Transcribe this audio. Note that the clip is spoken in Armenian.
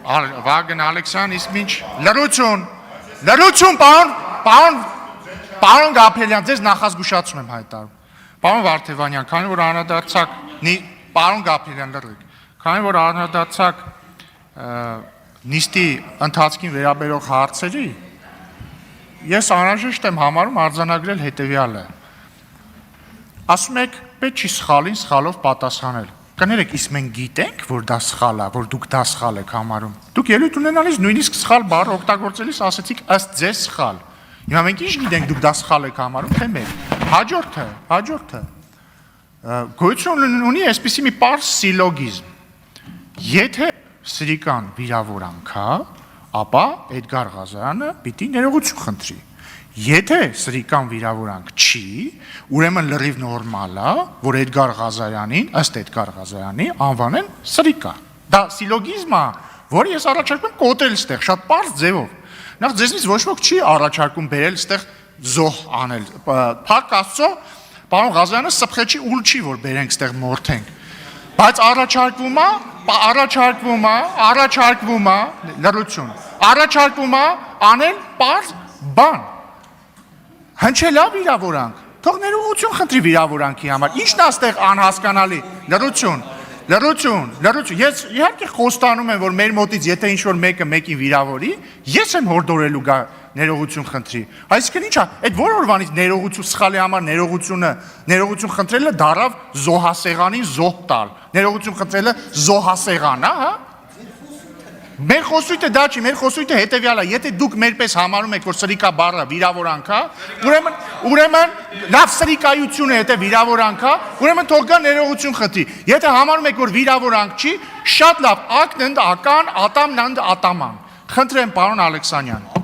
Վագն Ալեքսյան, իսկ ինչ լրություն, պարոն Գաբրելյան, ձեզ նախազգուշացում եմ հայտարարում։ Պարոն Վարդևանյան, քանի որ անդրադարձակ, պարոն Գաբրելյան լրիվ, քանի որ անդրադարձակ նիստի ընթացքին վերաբերող հարցերի, ես անհրաժեշտ եմ համարում արձանագրել հետևյալը։ Ասում եք, պետք չի սխալին սխալով պատասխանել։ Կներեք, իսկ մենք գիտենք, որ դա սխալ է, որ դուք դա սխալ եք համարում։ Դուք ելույթ ունենալիս նույնիսկ սխալ բառ օգտագործելիս ասեցիք ըստ ձեզ սխալ։ Հիմա մենք ինչ գիտենք, դուք դա սխալ եք համարում, թե մեր։ Հաջորդը։ Գոյություն ունի այսպիսի մի պարզ սիլոգիզմ։ Եթե սրիկան վիրավորանք է, ապա Էդգար Ղազարյանը պիտի ներողություն խնդրի։ Եթե սրիկան վիրավորանք չի, ուրեմն լրիվ նորմալ է, որ Էդգար Ղազարյանին, ըստ Էդգար Ղազարյանի, անվանեն սրիկա։ Դա սիլոգիզմ է, որը ես առաջարկում եմ կոտրել ստեղ, շատ պարզ ձևով։ Նախ ձեզնից ոչ ոք չի առաջարկում բերել ստեղ զոհ անել։ Փառք Աստծո, պարոն Ղազարյանը սփխեչի ուլ չի, որ բերենք ստեղ մորթենք։ Բայց առաջարկվում է լրություն։ Առաջարկվում է անել պարզ բան։ Հնչել է վիրավորանք, թող ներողություն խնդրի վիրավորանքի համար, ինչն է ստեղ անհասկանալի, լրություն, ես իհարկե խոստանում եմ, որ մեր մոտից եթե ինչ-որ մեկը մեկին վիրավորի, ես եմ հորդորելու գա ներողություն խնդրի, այսինքն ինչ է, այդ որ օրվանից ներողություն սխալի համար ներողություն խնդրելը դարավ զոհասեղանին զոհ տալ, ներողություն խնդրելը զոհասեղան, հա? Մեր խոսույթը դա չի, մեր խոսույթը հետևյալ է, եթե դուք մերպես համարում եք, որ սրիկա բառը վիրավորանք է, ուրեմն լավ սրիկայությունը եթե վիրավորանք է, ուրեմն թող գա ներողություն խնդրի, եթե համարում եք, որ վիրավորանք չի, շատ լավ, ակն ընդ ական, ատամն ընդ ատաման, խնդրեմ պարոն Ալեքսանյան։